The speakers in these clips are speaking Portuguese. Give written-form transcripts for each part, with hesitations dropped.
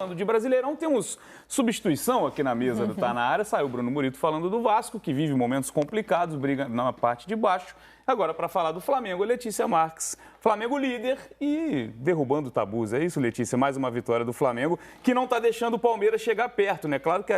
Falando de Brasileirão, temos substituição aqui na mesa do Tá Na Área. Saiu o Bruno Murito falando do Vasco, que vive momentos complicados, briga na parte de baixo. Agora, para falar do Flamengo, Letícia Marques. Flamengo líder e derrubando tabus. É isso, Letícia? Mais uma vitória do Flamengo, que não está deixando o Palmeiras chegar perto, né? Claro que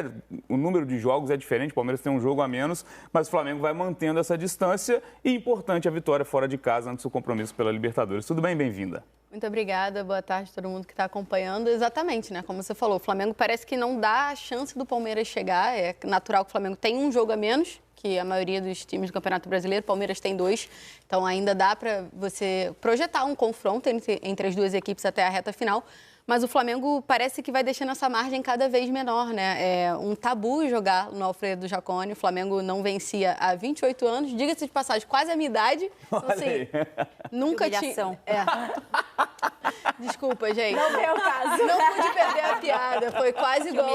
o número de jogos é diferente, o Palmeiras tem um jogo a menos, mas o Flamengo vai mantendo essa distância. E importante a vitória fora de casa antes do compromisso pela Libertadores. Tudo bem? Bem-vinda. Muito obrigada, boa tarde a todo mundo que está acompanhando. Exatamente, né? Como você falou, o Flamengo parece que não dá a chance do Palmeiras chegar. É natural que o Flamengo tem um jogo a menos que a maioria dos times do Campeonato Brasileiro. O Palmeiras tem 2, então ainda dá para você projetar um confronto entre as duas equipes até a reta final. Mas o Flamengo parece que vai deixando essa margem cada vez menor, né? É um tabu jogar no Alfredo Jaconi. O Flamengo não vencia há 28 anos. Diga-se de passagem, quase a minha idade. Então, assim, nunca tinha... Desculpa, gente. Não é o caso. Não pude perder a piada. Foi quase igual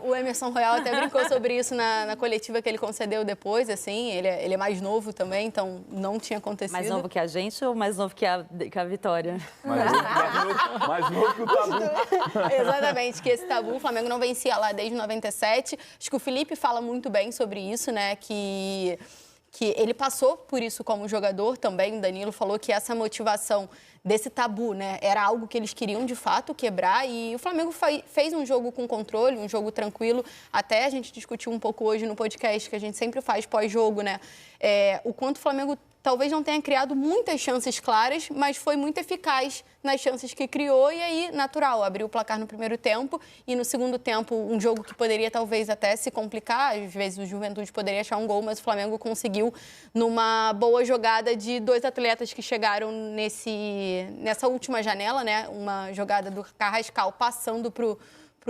o Emerson Royal até brincou sobre isso na coletiva que ele concedeu depois, assim. Ele é mais novo também, então não tinha acontecido. Mais novo que a gente ou mais novo que a Vitória? Mais novo que o tabu. Exatamente, que esse tabu, o Flamengo não vencia lá desde 97. Acho que o Felipe fala muito bem sobre isso, né? Que ele passou por isso como jogador também. O Danilo falou que essa motivação desse tabu, né, era algo que eles queriam de fato quebrar, e o Flamengo fez um jogo com controle, um jogo tranquilo. Até a gente discutiu um pouco hoje no podcast, que a gente sempre faz pós-jogo, né, o quanto o Flamengo talvez não tenha criado muitas chances claras, mas foi muito eficaz nas chances que criou, e aí, natural, abriu o placar no primeiro tempo, e no segundo tempo, um jogo que poderia talvez até se complicar, às vezes o Juventude poderia achar um gol, mas o Flamengo conseguiu, numa boa jogada de 2 atletas que chegaram nessa última janela, né, uma jogada do Carrascal passando para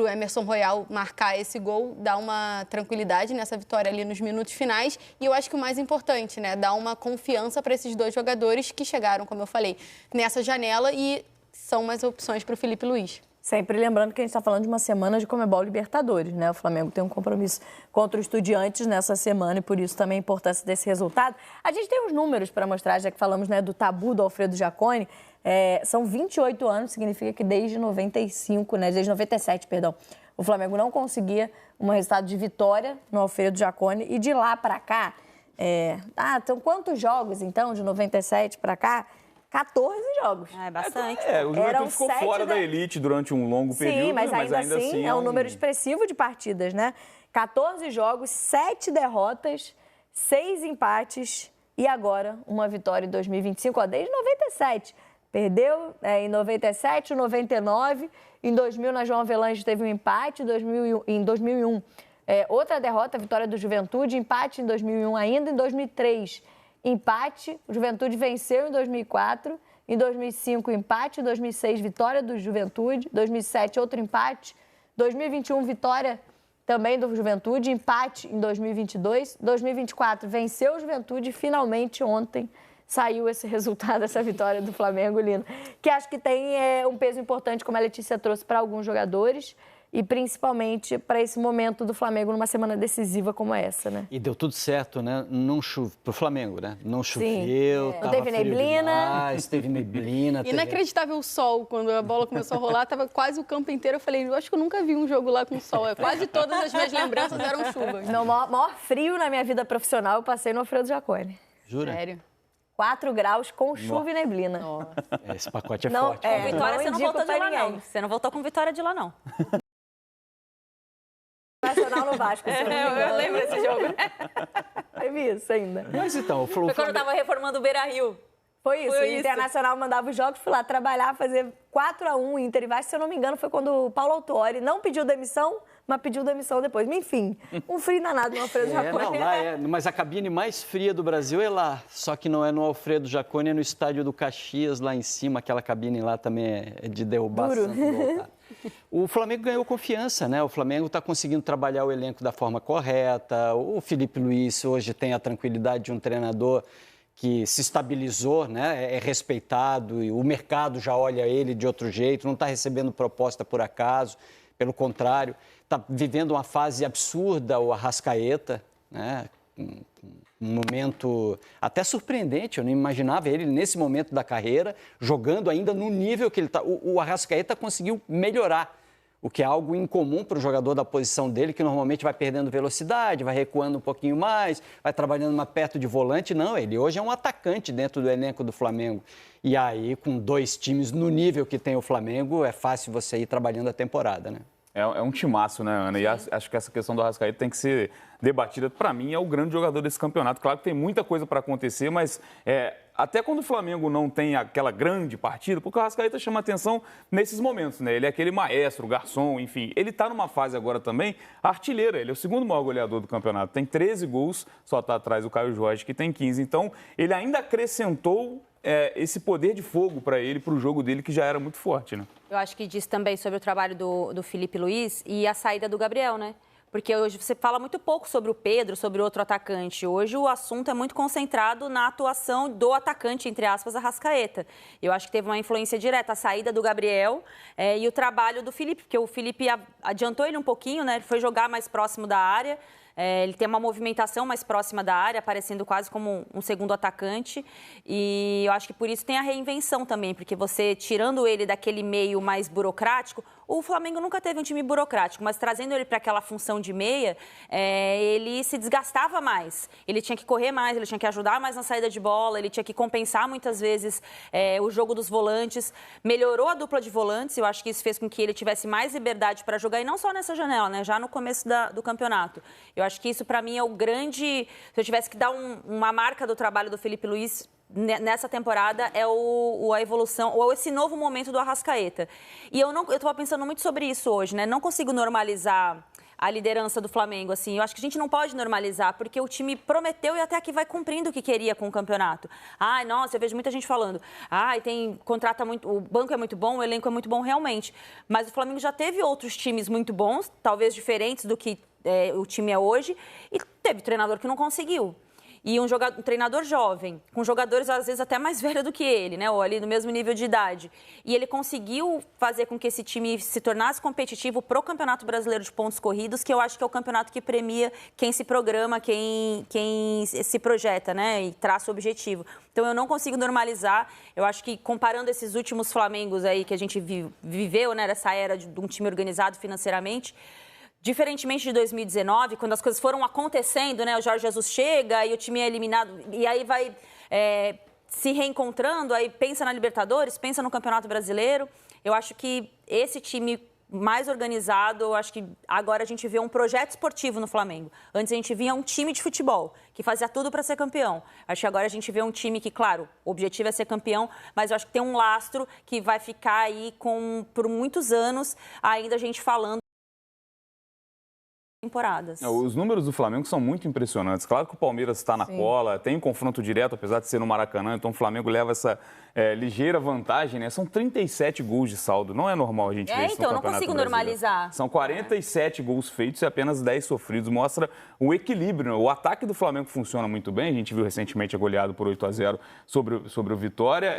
o Emerson Royal marcar esse gol, dar uma tranquilidade nessa vitória ali nos minutos finais. E eu acho que o mais importante, né, dar uma confiança para esses 2 jogadores que chegaram, como eu falei, nessa janela, e são mais opções para o Felipe Luiz. Sempre lembrando que a gente está falando de uma semana de Conmebol Libertadores, né? O Flamengo tem um compromisso contra o Estudiantes nessa semana, e por isso também a importância desse resultado. A gente tem uns números para mostrar, já que falamos, né, do tabu do Alfredo Jaconi. São 28 anos, significa que desde 95, né, desde 97, perdão, o Flamengo não conseguia um resultado de vitória no Alfredo Jaconi, e de lá para cá, são quantos jogos, então, de 97 para cá? 14 jogos. É bastante. O Juventude ficou fora da elite durante um longo período. Sim, mas ainda assim é um número expressivo de partidas, né? 14 jogos, 7 derrotas, 6 empates e agora uma vitória em 2025, desde 97. Perdeu em 97, 99, em 2000 na João Avelange teve um empate, em 2001 outra derrota, vitória do Juventude, empate em 2001 ainda, em 2003 empate, o Juventude venceu em 2004, em 2005 empate, em 2006 vitória do Juventude, 2007 outro empate, 2021 vitória também do Juventude, empate em 2022, 2024 venceu o Juventude e finalmente ontem saiu esse resultado, essa vitória do Flamengo, Lino, que acho que tem um peso importante, como a Letícia trouxe, para alguns jogadores, e principalmente para esse momento do Flamengo numa semana decisiva como essa, né? E deu tudo certo, né? Não pro Flamengo, né? Não choveu, não teve neblina. Teve neblina. Inacreditável o sol, quando a bola começou a rolar, tava quase o campo inteiro. Eu falei, eu acho que eu nunca vi um jogo lá com sol. Quase todas as minhas lembranças eram chuvas. Não, maior frio na minha vida profissional eu passei no Alfredo Jaconi. Jura? Sério? 4 graus com chuva e neblina. Esse pacote é forte. Com vitória você não voltou de lá, não. Você não voltou com vitória de lá, não. Nacional no Vasco. Eu lembro desse jogo. Teve isso ainda. Mas então, foi quando eu tava reformando o Beira-Rio. Foi isso. O Internacional mandava os jogos, fui lá trabalhar, fazer 4-1 Inter e Vasco. Se eu não me engano, foi quando o Paulo Autuori não pediu demissão, mas pediu demissão depois. Enfim, um frio danado no Alfredo Jaconi. Mas a cabine mais fria do Brasil é lá. Só que não é no Alfredo Jaconi, é no estádio do Caxias, lá em cima. Aquela cabine lá também é de derrubar santo voltar. O Flamengo ganhou confiança, né? O Flamengo está conseguindo trabalhar o elenco da forma correta. O Felipe Luiz hoje tem a tranquilidade de um treinador que se estabilizou, né? É respeitado, e o mercado já olha ele de outro jeito, não está recebendo proposta por acaso, pelo contrário, está vivendo uma fase absurda o Arrascaeta, né? Um momento até surpreendente, eu não imaginava ele nesse momento da carreira, jogando ainda no nível que ele está. O Arrascaeta conseguiu melhorar o que é algo incomum para o jogador da posição dele, que normalmente vai perdendo velocidade, vai recuando um pouquinho mais, vai trabalhando mais perto de volante. Não, ele hoje é um atacante dentro do elenco do Flamengo. E aí, com 2 times no nível que tem o Flamengo, é fácil você ir trabalhando a temporada, né? É um timaço, né, Ana? E acho que essa questão do Arrascaeta tem que ser debatida. Para mim, é o grande jogador desse campeonato. Claro que tem muita coisa para acontecer, mas até quando o Flamengo não tem aquela grande partida, porque o Arrascaeta chama atenção nesses momentos, né? Ele é aquele maestro, garçom, enfim. Ele está numa fase agora também artilheira. Ele é o segundo maior goleador do campeonato. Tem 13 gols, só está atrás do Caio Jorge, que tem 15. Então, ele ainda acrescentou esse poder de fogo para ele, para o jogo dele, que já era muito forte, né? Eu acho que diz também sobre o trabalho do Felipe Luiz e a saída do Gabriel, né? Porque hoje você fala muito pouco sobre o Pedro, sobre outro atacante. Hoje o assunto é muito concentrado na atuação do atacante, entre aspas, Arrascaeta. Eu acho que teve uma influência direta a saída do Gabriel e o trabalho do Felipe, porque o Felipe adiantou ele um pouquinho, né? Ele foi jogar mais próximo da área. Ele tem uma movimentação mais próxima da área, aparecendo quase como um segundo atacante. E eu acho que por isso tem a reinvenção também, porque você, tirando ele daquele meio mais burocrático, o Flamengo nunca teve um time burocrático, mas trazendo ele para aquela função de meia, ele se desgastava mais. Ele tinha que correr mais, ele tinha que ajudar mais na saída de bola, ele tinha que compensar muitas vezes o jogo dos volantes. Melhorou a dupla de volantes, eu acho que isso fez com que ele tivesse mais liberdade para jogar, e não só nessa janela, né? Já no começo do campeonato. Eu acho que isso, para mim, é o grande... Se eu tivesse que dar uma marca do trabalho do Felipe Luiz nessa temporada, é a evolução, ou esse novo momento do Arrascaeta. E eu estava pensando muito sobre isso hoje, né? Não consigo normalizar a liderança do Flamengo, assim. Eu acho que a gente não pode normalizar, porque o time prometeu e até aqui vai cumprindo o que queria com o campeonato. Ai, nossa, eu vejo muita gente falando, contrata muito, o banco é muito bom, o elenco é muito bom, realmente. Mas o Flamengo já teve outros times muito bons, talvez diferentes do que o time é hoje, e teve treinador que não conseguiu. E um treinador jovem, com jogadores às vezes até mais velhos do que ele, né? Ou ali no mesmo nível de idade. E ele conseguiu fazer com que esse time se tornasse competitivo para o Campeonato Brasileiro de Pontos Corridos, que eu acho que é o campeonato que premia quem se programa, quem se projeta, né? E traça o objetivo. Então eu não consigo normalizar. Eu acho que comparando esses últimos Flamengos aí que a gente viveu, né? Nessa era de um time organizado financeiramente, diferentemente de 2019, quando as coisas foram acontecendo, né? O Jorge Jesus chega e o time é eliminado, e aí vai se reencontrando, aí pensa na Libertadores, pensa no Campeonato Brasileiro. Eu acho que esse time mais organizado, eu acho que agora a gente vê um projeto esportivo no Flamengo. Antes a gente via um time de futebol, que fazia tudo para ser campeão. Acho que agora a gente vê um time que, claro, o objetivo é ser campeão, mas eu acho que tem um lastro que vai ficar aí por muitos anos ainda a gente falando temporadas. Os números do Flamengo são muito impressionantes. Claro que o Palmeiras está na cola, tem um confronto direto, apesar de ser no Maracanã, então o Flamengo leva essa ligeira vantagem, né? São 37 gols de saldo, não é normal a gente ver isso no Campeonato Então, eu não consigo Brasileiro. normalizar. São 47 gols feitos e apenas 10 sofridos, mostra o equilíbrio, né? O ataque do Flamengo funciona muito bem, a gente viu recentemente goleado por 8-0 sobre o Vitória.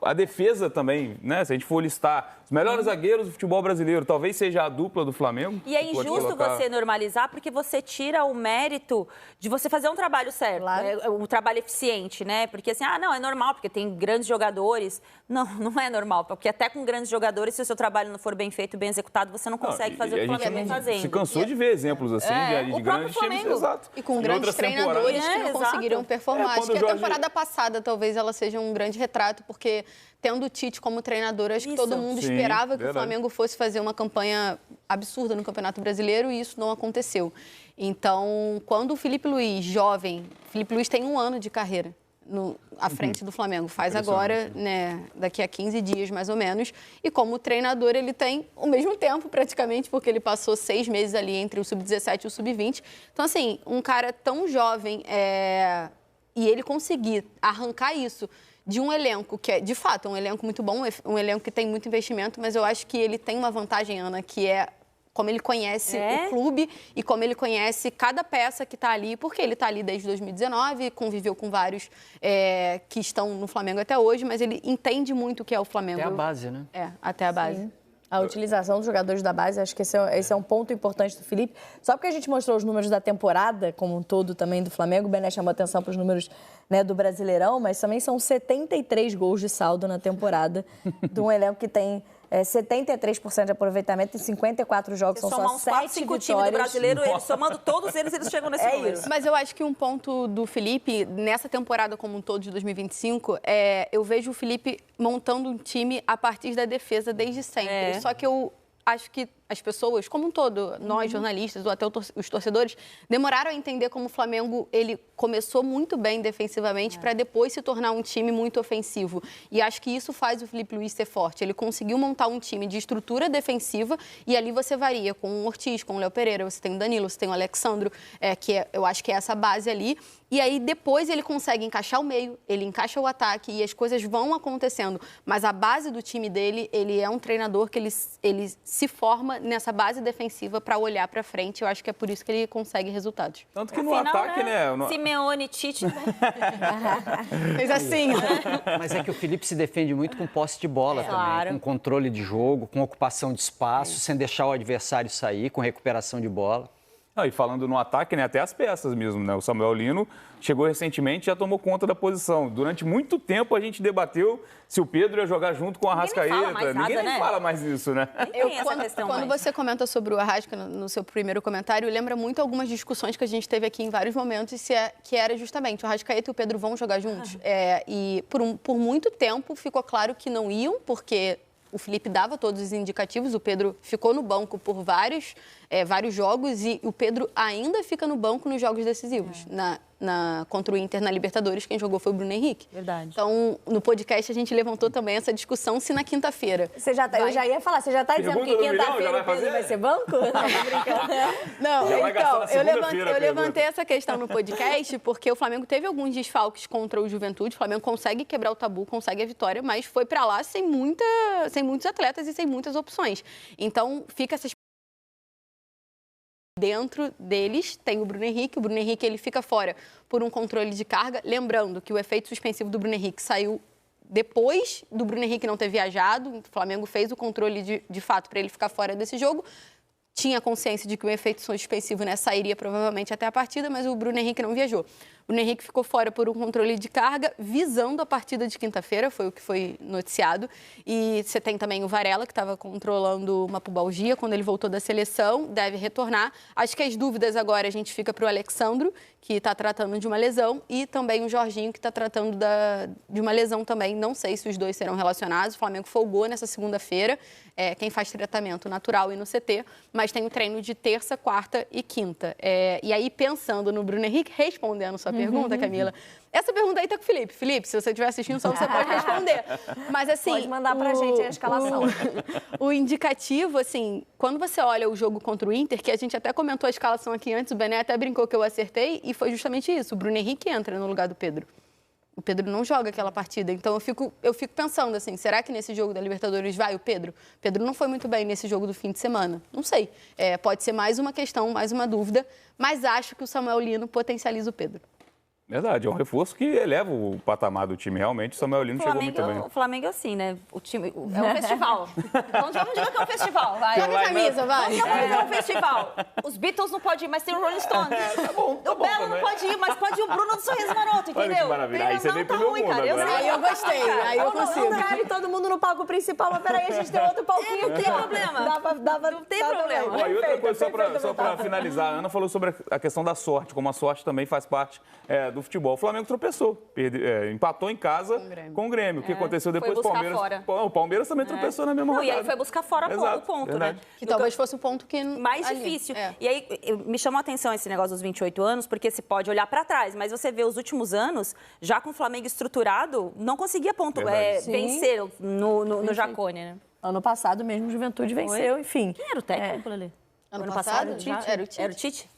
A defesa também, né? Se a gente for listar os melhores zagueiros do futebol brasileiro, talvez seja a dupla do Flamengo. E é injusto você normalizar, porque você tira o mérito de você fazer um trabalho certo, um trabalho eficiente, né? Porque assim, não, é normal, porque tem grandes jogadores. Não, não é normal, porque até com grandes jogadores, se o seu trabalho não for bem feito, bem executado, você não consegue fazer o que o Flamengo vem fazendo. Se cansou de ver exemplos assim, de grandes times, exato. E com grandes treinadores que não conseguiram performar. Acho que a temporada passada, talvez, ela seja um grande retrato, porque tendo o Tite como treinador, acho que todo mundo esperava que o Flamengo fosse fazer uma campanha absurda no Campeonato Brasileiro, e isso não aconteceu. Então, quando o Felipe Luiz, jovem, Felipe Luiz tem 1 ano de carreira à frente do Flamengo, faz agora, né, daqui a 15 dias mais ou menos, e como treinador ele tem o mesmo tempo praticamente, porque ele passou 6 meses ali entre o Sub-17 e o Sub-20. Então, assim, um cara tão jovem e ele conseguir arrancar isso de um elenco que é, de fato, um elenco muito bom, um elenco que tem muito investimento, mas eu acho que ele tem uma vantagem, Ana, que é como ele conhece o clube e como ele conhece cada peça que está ali, porque ele está ali desde 2019, conviveu com vários que estão no Flamengo até hoje, mas ele entende muito o que é o Flamengo. Até a base, né? Até a base. Sim. A utilização dos jogadores da base, acho que esse é um ponto importante do Felipe. Só porque a gente mostrou os números da temporada como um todo também do Flamengo, o Bené chamou atenção para os números, né, do Brasileirão, mas também são 73 gols de saldo na temporada de um elenco que tem 73% de aproveitamento em 54 jogos, são só 7 5 vitórias. times do brasileiro, somando todos eles chegam nesse número. Isso. Mas eu acho que um ponto do Felipe, nessa temporada como um todo de 2025, eu vejo o Felipe montando um time a partir da defesa desde sempre. Só que eu acho que as pessoas, como um todo, nós jornalistas ou até os torcedores, demoraram a entender como o Flamengo ele começou muito bem defensivamente para depois se tornar um time muito ofensivo. E acho que isso faz o Felipe Luiz ser forte. Ele conseguiu montar um time de estrutura defensiva e ali você varia com o Ortiz, com o Léo Pereira, você tem o Danilo, você tem o Alexandro, eu acho que é essa base ali. E aí depois ele consegue encaixar o meio, ele encaixa o ataque e as coisas vão acontecendo. Mas a base do time dele, ele é um treinador que ele se forma nessa base defensiva para olhar para frente. Eu acho que é por isso que ele consegue resultados. Tanto que no ataque, né? Simeone, Tite. Fez assim. Mas é que o Felipe se defende muito com posse de bola também, claro. com controle de jogo, com ocupação de espaço, sem deixar o adversário sair, com recuperação de bola. E falando no ataque, né, até as peças mesmo, né? O Samuel Lino chegou recentemente e já tomou conta da posição. Durante muito tempo a gente debateu se o Pedro ia jogar junto com o Arrascaeta. Ninguém nem fala mais isso, né? Quando você comenta sobre o Arrasca no seu primeiro comentário, lembra muito algumas discussões que a gente teve aqui em vários momentos, que era justamente o Arrascaeta e o Pedro vão jogar juntos. E por muito tempo ficou claro que não iam, porque o Felipe dava todos os indicativos, o Pedro ficou no banco por vários jogos e o Pedro ainda fica no banco nos jogos decisivos. Contra o Inter na Libertadores, quem jogou foi o Bruno Henrique. Verdade. Então, no podcast, a gente levantou também essa discussão se na quinta-feira. Eu já ia falar, você já está dizendo que quinta-feira o Pedro vai ser banco? Não, tô brincando. Não, Já vai gastar na segunda-feira, eu levantei essa questão no podcast porque o Flamengo teve alguns desfalques contra o Juventude. O Flamengo consegue quebrar o tabu, consegue a vitória, mas foi para lá sem muitos atletas e sem muitas opções. Então, fica essa dentro deles tem o Bruno Henrique. O Bruno Henrique ele fica fora por um controle de carga. Lembrando que o efeito suspensivo do Bruno Henrique saiu depois do Bruno Henrique não ter viajado. O Flamengo fez o controle de fato para ele ficar fora desse jogo. Tinha consciência de que o efeito suspensivo sairia provavelmente até a partida, mas o Bruno Henrique não viajou. O Bruno Henrique ficou fora por um controle de carga, visando a partida de quinta-feira, foi o que foi noticiado. E você tem também o Varela, que estava controlando uma pubalgia quando ele voltou da seleção, deve retornar. Acho que as dúvidas agora a gente fica para o Alexandro, que está tratando de uma lesão, e também o Jorginho, que está tratando de uma lesão também. Não sei se os dois serão relacionados. O Flamengo folgou nessa segunda-feira. Quem faz tratamento natural e no CT, mas tem o treino de terça, quarta e quinta. E aí, pensando no Bruno Henrique, respondendo sua pergunta, Camila, essa pergunta aí tá com o Felipe. Felipe, se você estiver assistindo, só você pode responder. Mas assim... Pode mandar pra gente a escalação. O indicativo, assim, quando você olha o jogo contra o Inter, que a gente até comentou a escalação aqui antes, o Bené até brincou que eu acertei, e foi justamente isso. O Bruno Henrique entra no lugar do Pedro. O Pedro não joga aquela partida. Então, eu fico pensando assim, será que nesse jogo da Libertadores vai o Pedro? O Pedro não foi muito bem nesse jogo do fim de semana. Não sei. Pode ser mais uma questão, mais uma dúvida, mas acho que o Samuel Lino potencializa o Pedro. Verdade, é um reforço que eleva o patamar do time. Realmente, o Samuel Lino chegou muito bem. O Flamengo é assim, né? O time é um festival. Vamos dizer que é um festival, vai. Joga a camisa, vai. É um festival. Os Beatles não podem ir, mas tem o Rolling Stones. Tá o Belo não pode ir, mas pode ir o Bruno do Sorriso Maroto, entendeu? Olha que maravilha. Aí você veio pro meu mundo cara. agora. Aí eu gostei, aí eu consigo. Não cabe todo mundo no palco principal, mas peraí, a gente tem outro palquinho. Não tem problema. Não tem problema. E outra coisa, só para finalizar, a Ana falou sobre a questão da sorte, como a sorte também faz parte do futebol. O Flamengo tropeçou, empatou em casa com o Grêmio. O que aconteceu depois? Foi buscar fora. O Palmeiras também tropeçou na mesma rodada. E aí foi buscar fora o ponto, verdade. né? Que talvez fosse o ponto que... mais difícil. E aí me chamou a atenção esse negócio dos 28 anos, porque se pode olhar para trás, mas você vê os últimos anos, já com o Flamengo estruturado, não conseguia vencer no Jacone, né? Ano passado mesmo, Juventude venceu, enfim. Quem era o técnico, Lelê? Ano passado? Era o Tite?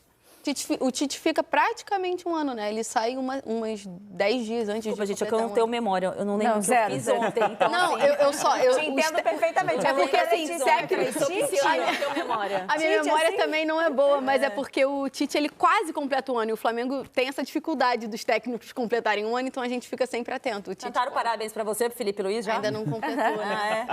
O Tite fica praticamente um ano, né? Ele sai umas 10 dias antes Desculpa, de gente, é que eu não tenho memória. Eu não lembro o que zero, eu fiz zero. ontem. Então, Não, assim, eu Te entendo perfeitamente. É porque, assim, técnico, eu não tenho memória. A minha Tite, memória assim? também não é boa, mas é porque o Tite, ele quase completa o ano. E o Flamengo tem essa dificuldade dos técnicos completarem um ano, então a gente fica sempre atento. O Tite Cantaram parabéns pra você, pro Felipe Luiz, já? ainda não completou, né?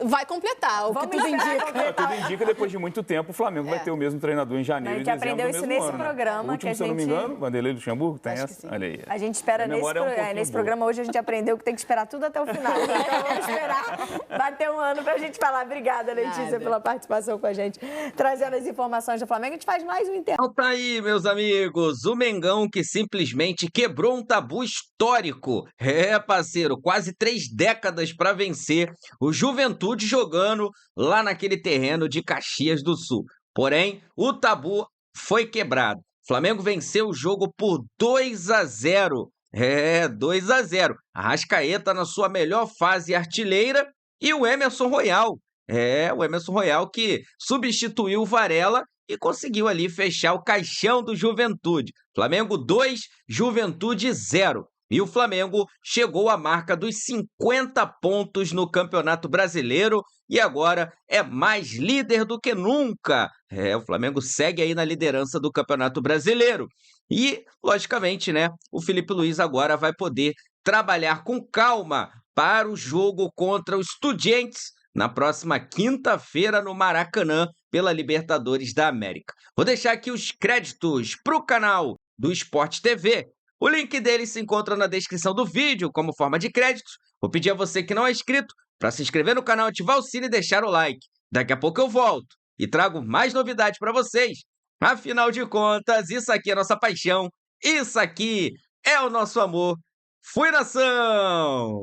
Vai completar, o que tudo indica. Tudo indica que depois de muito tempo o Flamengo vai ter o mesmo treinador em janeiro A e gente dezembro aprendeu do isso mesmo nesse né? programa O último, que a se eu não me gente- engano, Vanderlei Luxemburgo, tem Acho que essa? sim. Olha aí. A gente espera Minha memória é um pouquinho nesse boa. programa hoje a gente aprendeu que tem que esperar tudo até o final. Então vamos esperar bater um ano pra gente falar. Obrigada, Letícia, Nada. pela participação com a gente, trazendo as informações do Flamengo. A gente faz mais um intervalo. Então tá aí, meus amigos, o Mengão que simplesmente quebrou um tabu histórico. É, parceiro, quase 3 décadas para vencer o Juventude jogando lá naquele terreno de Caxias do Sul. Porém, o tabu foi quebrado. O Flamengo venceu o jogo por 2-0. É, 2-0. Arrascaeta na sua melhor fase artilheira e o Emerson Royal. É, o Emerson Royal que substituiu o Varela e conseguiu ali fechar o caixão do Juventude. Flamengo 2, Juventude 0. E o Flamengo chegou à marca dos 50 pontos no Campeonato Brasileiro e agora é mais líder do que nunca. É, o Flamengo segue aí na liderança do Campeonato Brasileiro. E, logicamente, né, o Filipe Luiz agora vai poder trabalhar com calma para o jogo contra o Estudiantes na próxima quinta-feira no Maracanã pela Libertadores da América. Vou deixar aqui os créditos para o canal do Sport TV. O link dele se encontra na descrição do vídeo como forma de créditos. Vou pedir a você que não é inscrito para se inscrever no canal, ativar o sino e deixar o like. Daqui a pouco eu volto e trago mais novidades para vocês. Afinal de contas, isso aqui é nossa paixão, isso aqui é o nosso amor. Fui, nação!